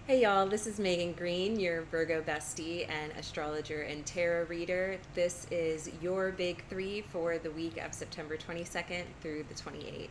Hey y'all, this is Megan Green, your Virgo bestie and astrologer and tarot reader. This is your big three for the week of September 22nd through the 28th.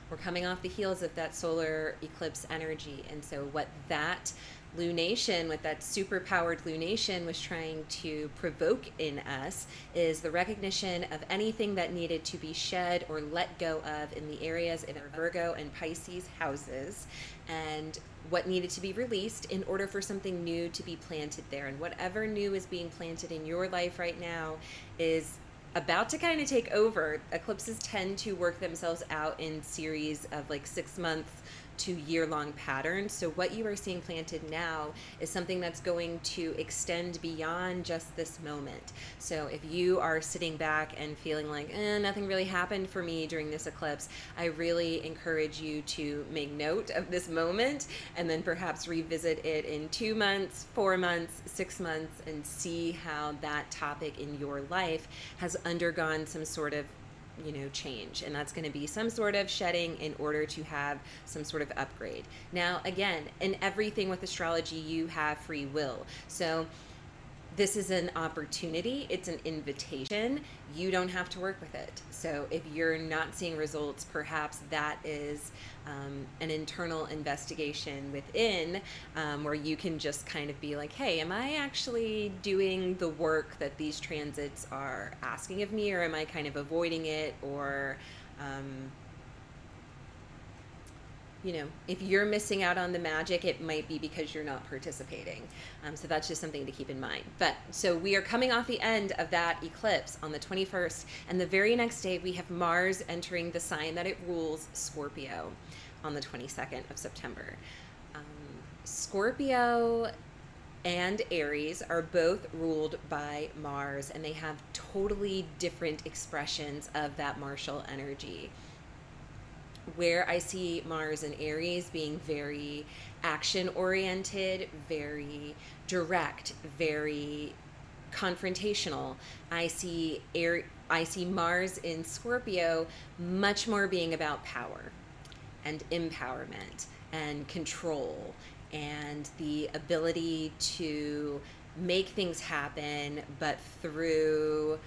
We're coming off the heels of that solar eclipse energy, and so what that lunation, what that superpowered lunation was trying to provoke in us is the recognition of anything that needed to be shed or let go of in the areas in our Virgo and Pisces houses, and what needed to be released in order for something new to be planted there. And whatever new is being planted in your life right now is about to kind of take over. Eclipses tend to work themselves out in series of like 6 month to year-long patterns. So what you are seeing planted now is something that's going to extend beyond just this moment. So if you are sitting back and feeling like nothing really happened for me during this eclipse, I really encourage you to make note of this moment and then perhaps revisit it in 2 months, 4 months, 6 months, and see how that topic in your life has undergone some sort of change. And that's going to be some sort of shedding in order to have some sort of upgrade. Now, again, in everything with astrology, you have free will. So this is an opportunity, it's an invitation. You don't have to work with it. So if you're not seeing results, perhaps that is an internal investigation within, where you can just kind of be like, hey, am I actually doing the work that these transits are asking of me, or am I kind of avoiding it? Or if you're missing out on the magic, it might be because you're not participating. So that's just something to keep in mind. But so we are coming off the end of that eclipse on the 21st, and the very next day we have Mars entering the sign that it rules, Scorpio, on the 22nd of September. Scorpio and Aries are both ruled by Mars, and they have totally different expressions of that martial energy. Where I see Mars and Aries being very action oriented, very direct, very confrontational, I see Mars in Scorpio much more being about power and empowerment and control and the ability to make things happen, but through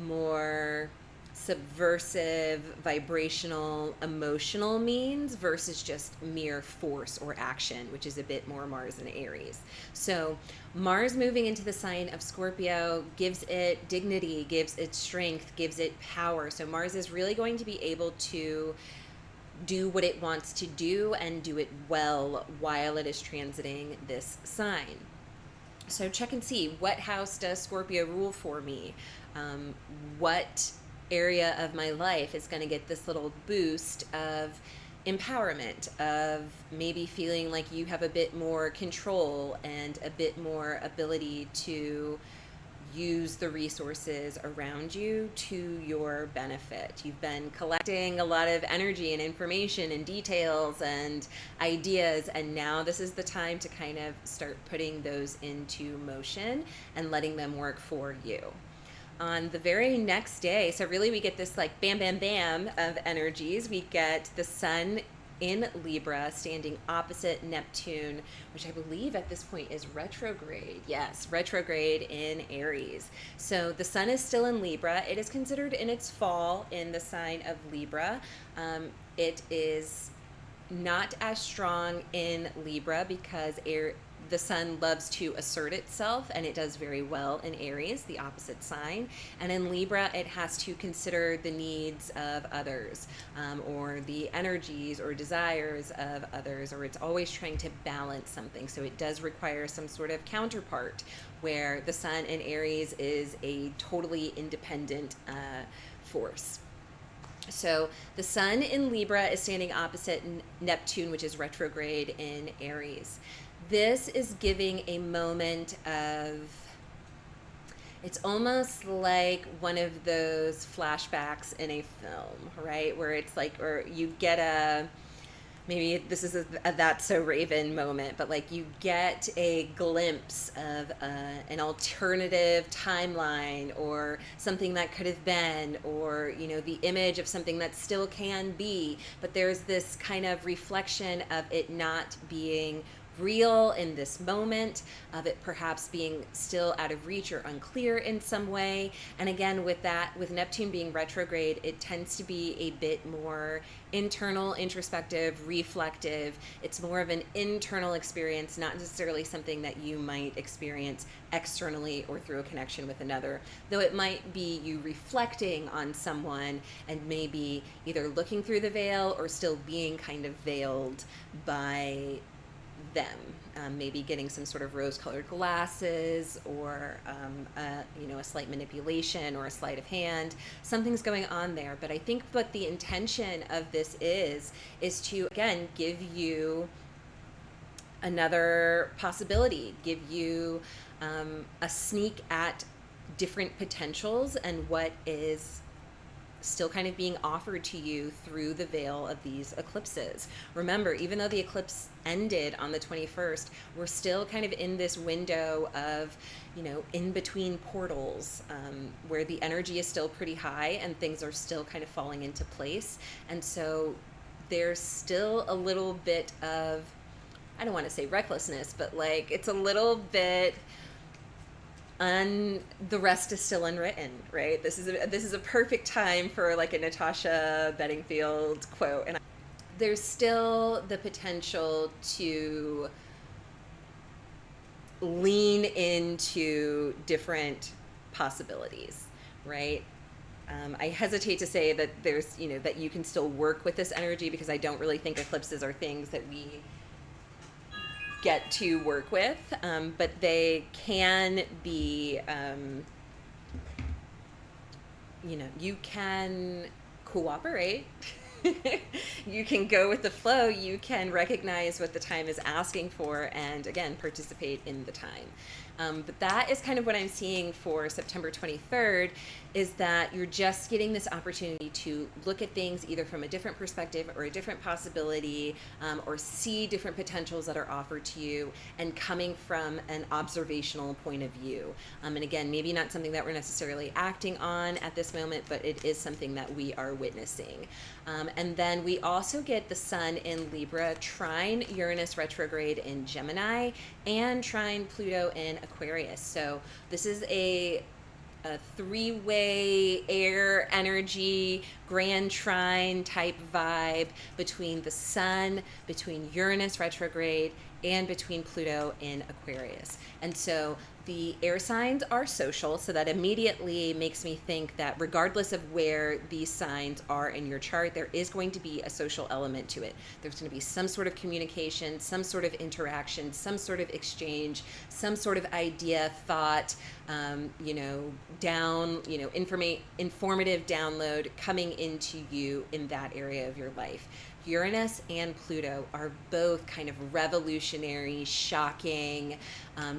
more subversive, vibrational, emotional means versus just mere force or action, which is a bit more Mars and Aries. So Mars moving into the sign of Scorpio gives it dignity, gives it strength, gives it power. So Mars is really going to be able to do what it wants to do and do it well while it is transiting this sign. So check and see, what house does Scorpio rule for me? What area of my life is going to get this little boost of empowerment, of maybe feeling like you have a bit more control and a bit more ability to use the resources around you to your benefit. You've been collecting a lot of energy and information and details and ideas, and now this is the time to kind of start putting those into motion and letting them work for you. On the very next day, so really we get this like bam, bam, bam of energies. We get the sun in Libra standing opposite Neptune, which I believe at this point is retrograde. Yes, retrograde in Aries. So the sun is still in Libra. It is considered in its fall in the sign of Libra. It is not as strong in Libra because the sun loves to assert itself, and it does very well in Aries, the opposite sign. And in Libra, it has to consider the needs of others, or the energies or desires of others, or it's always trying to balance something. So it does require some sort of counterpart, where the sun in Aries is a totally independent force. So the sun in Libra is standing opposite Neptune, which is retrograde in Aries. This is giving a moment of, it's almost like one of those flashbacks in a film, right? Where it's like, or you get maybe this is a That's So Raven moment, but like you get a glimpse of an alternative timeline, or something that could have been, or the image of something that still can be, but there's this kind of reflection of it not being real in this moment, of it perhaps being still out of reach or unclear in some way. And again, with that, with Neptune being retrograde, it tends to be a bit more internal, introspective, reflective. It's more of an internal experience, not necessarily something that you might experience externally or through a connection with another, though it might be you reflecting on someone and maybe either looking through the veil or still being kind of veiled by them. Maybe getting some sort of rose-colored glasses, or a slight manipulation or a sleight of hand. Something's going on there. But I think what the intention of this is to, again, give you another possibility, give you a sneak at different potentials and what is still kind of being offered to you through the veil of these eclipses. Remember, even though the eclipse ended on the 21st, we're still kind of in this window of, in between portals, where the energy is still pretty high and things are still kind of falling into place. And so there's still a little bit of, I don't want to say recklessness, but like it's a little bit the rest is still unwritten, right? This is a perfect time for like a Natasha Bedingfield quote. And there's still the potential to lean into different possibilities, right? I hesitate to say that there's, that you can still work with this energy, because I don't really think eclipses are things that we get to work with, but they can be, you can cooperate. You can go with the flow. You can recognize what the time is asking for and, again, participate in the time. But that is kind of what I'm seeing for September 23rd, is that you're just getting this opportunity to look at things either from a different perspective or a different possibility, or see different potentials that are offered to you, and coming from an observational point of view. And again, maybe not something that we're necessarily acting on at this moment, but it is something that we are witnessing. And then we also get the sun in Libra, trine Uranus retrograde in Gemini, and trine Pluto in Aquarius. So this is a three-way air energy, grand trine type vibe between the sun, between Uranus retrograde, and between Pluto in Aquarius. And so the air signs are social, so that immediately makes me think that regardless of where these signs are in your chart, there is going to be a social element to it. There's going to be some sort of communication, some sort of interaction, some sort of exchange, some sort of idea, thought, informative download coming into you in that area of your life. Uranus and Pluto are both kind of revolutionary, shocking,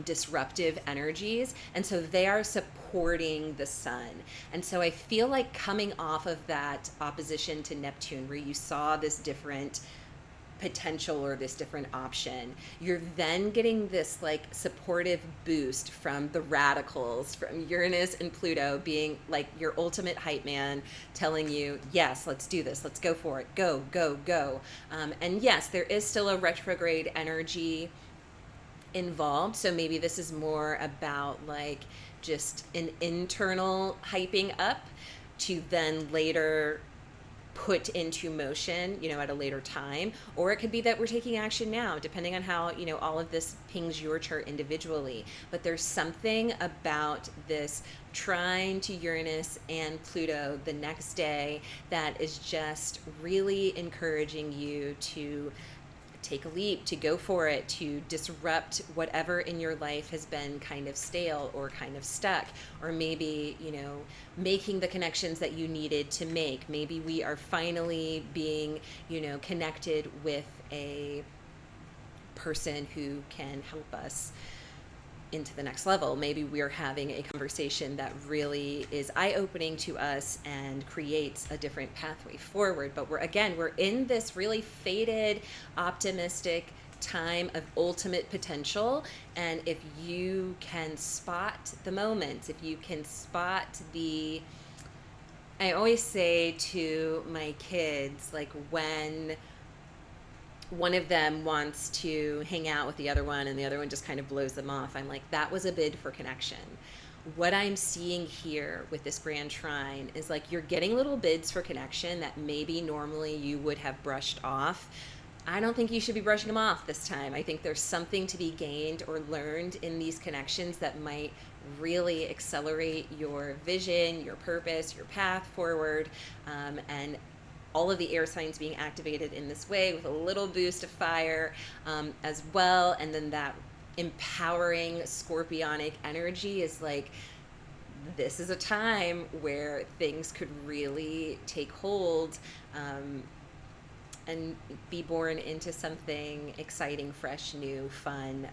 disruptive energies. And so they are supporting the sun. And so I feel like coming off of that opposition to Neptune, where you saw this different potential or this different option, you're then getting this like supportive boost from the radicals, from Uranus and Pluto being like your ultimate hype man, telling you, yes, let's do this, let's go for it, go, go, go. And yes, there is still a retrograde energy involved, so maybe this is more about like just an internal hyping up to then later put into motion, at a later time. Or it could be that we're taking action now, depending on how, all of this pings your chart individually. But there's something about this trine to Uranus and Pluto the next day that is just really encouraging you to take a leap, to go for it, to disrupt whatever in your life has been kind of stale or kind of stuck, or maybe, making the connections that you needed to make. Maybe we are finally being, connected with a person who can help us into the next level. Maybe we're having a conversation that really is eye-opening to us and creates a different pathway forward. But we're in this really faded, optimistic time of ultimate potential. And if you can spot the moments, if you can spot I always say to my kids, like, when one of them wants to hang out with the other one and the other one just kind of blows them off. I'm like, that was a bid for connection. What I'm seeing here with this grand trine is like you're getting little bids for connection that maybe normally you would have brushed off. I don't think you should be brushing them off this time. I think there's something to be gained or learned in these connections that might really accelerate your vision, your purpose, your path forward, and all of the air signs being activated in this way with a little boost of fire as well. And then that empowering scorpionic energy is like, this is a time where things could really take hold and be born into something exciting, fresh, new, fun,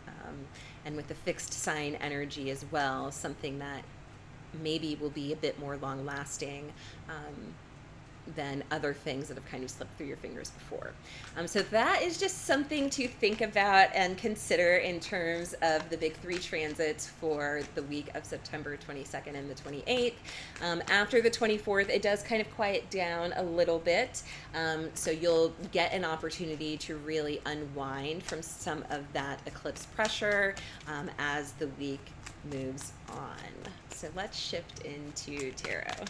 and with the fixed sign energy as well, something that maybe will be a bit more long lasting than other things that have kind of slipped through your fingers before. So that is just something to think about and consider in terms of the big three transits for the week of September 22nd and the 28th. After the 24th, it does kind of quiet down a little bit. So you'll get an opportunity to really unwind from some of that eclipse pressure as the week moves on. So let's shift into tarot.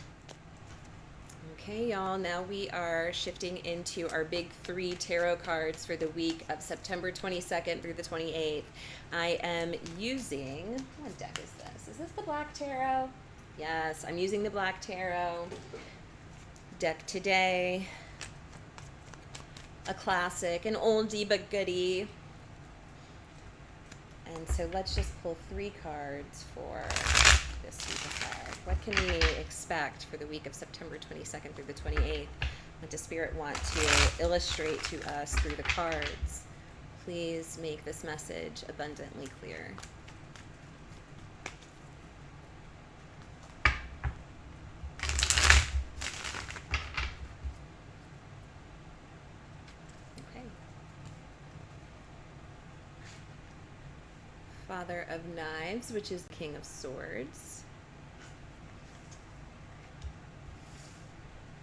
Okay, y'all, now we are shifting into our big three tarot cards for the week of September 22nd through the 28th. I am using, what deck is this? Is this the Black Tarot? Yes, I'm using the Black Tarot deck today. A classic, an oldie but goodie. And so let's just pull three cards for this week ahead. What can we expect for the week of September 22nd through the 28th? What does Spirit want to illustrate to us through the cards? Please make this message abundantly clear. Okay. Father of Knives, which is King of Swords.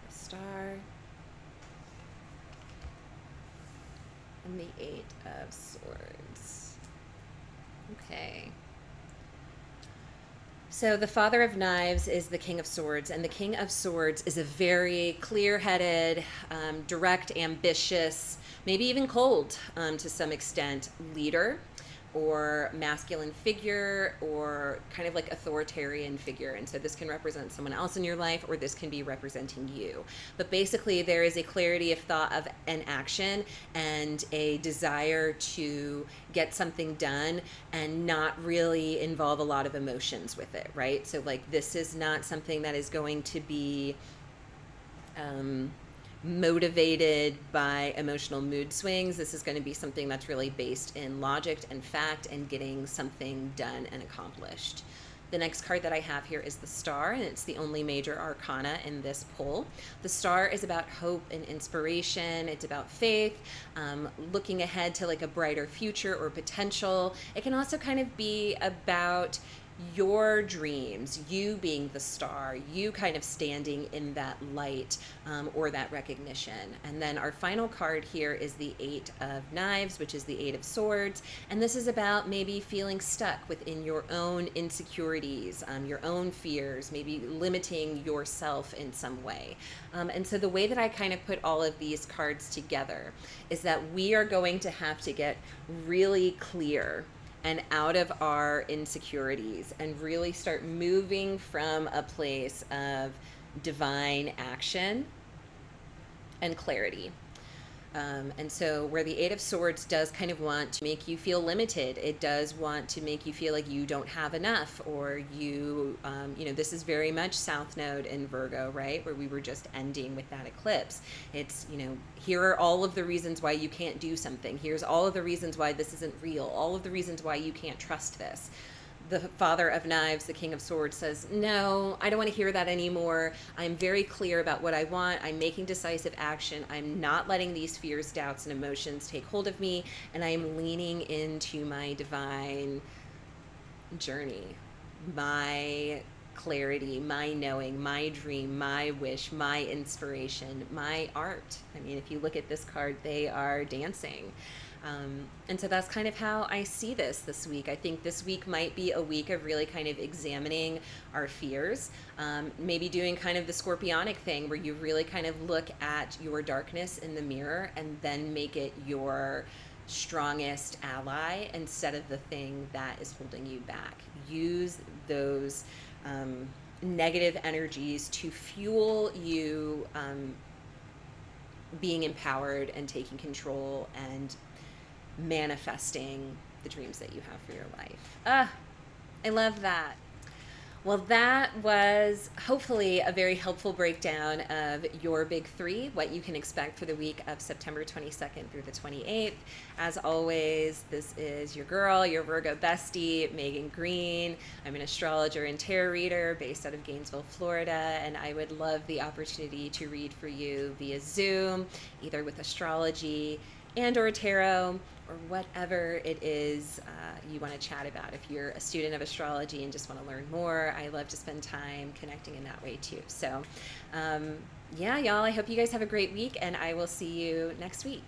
Star, and the Eight of Swords. Okay. So the Father of Knives is the King of Swords, and the King of Swords is a very clear-headed, direct, ambitious, maybe even cold to some extent, leader or masculine figure or kind of like authoritarian figure. And so this can represent someone else in your life or this can be representing you. But basically there is a clarity of thought of an action and a desire to get something done and not really involve a lot of emotions with it, right? So like this is not something that is going to be motivated by emotional mood swings. This is going to be something that's really based in logic and fact and getting something done and accomplished. The next card that I have here is the Star, and it's the only major arcana in this pull. The Star is about hope and inspiration. It's about faith, looking ahead to like a brighter future or potential. It can also kind of be about your dreams, you being the star, you kind of standing in that light or that recognition. And then our final card here is the Eight of Knives, which is the Eight of Swords. And this is about maybe feeling stuck within your own insecurities, your own fears, maybe limiting yourself in some way. And so the way that I kind of put all of these cards together is that we are going to have to get really clear and out of our insecurities and really start moving from a place of divine action and clarity. And so where the Eight of Swords does kind of want to make you feel limited, it does want to make you feel like you don't have enough, or you, this is very much South Node in Virgo, right? Where we were just ending with that eclipse. It's, here are all of the reasons why you can't do something. Here's all of the reasons why this isn't real. All of the reasons why you can't trust this. The Father of Knives, the King of Swords, says, no, I don't want to hear that anymore. I'm very clear about what I want. I'm making decisive action. I'm not letting these fears, doubts, and emotions take hold of me, and I am leaning into my divine journey, my clarity, my knowing, my dream, my wish, my inspiration, my art. I mean, if you look at this card, they are dancing. And so that's kind of how I see this week. I think this week might be a week of really kind of examining our fears, maybe doing kind of the scorpionic thing where you really kind of look at your darkness in the mirror and then make it your strongest ally instead of the thing that is holding you back. Use those negative energies to fuel you being empowered and taking control and manifesting the dreams that you have for your life. I love that. Well, that was hopefully a very helpful breakdown of your big three, what you can expect for the week of September 22nd through the 28th. As always, this is your girl, your Virgo bestie, Megan Green. I'm an astrologer and tarot reader based out of Gainesville, Florida, and I would love the opportunity to read for you via Zoom, either with astrology and or tarot, or whatever it is you want to chat about. If you're a student of astrology and just want to learn more, I love to spend time connecting in that way too. So yeah, y'all, I hope you guys have a great week, and I will see you next week.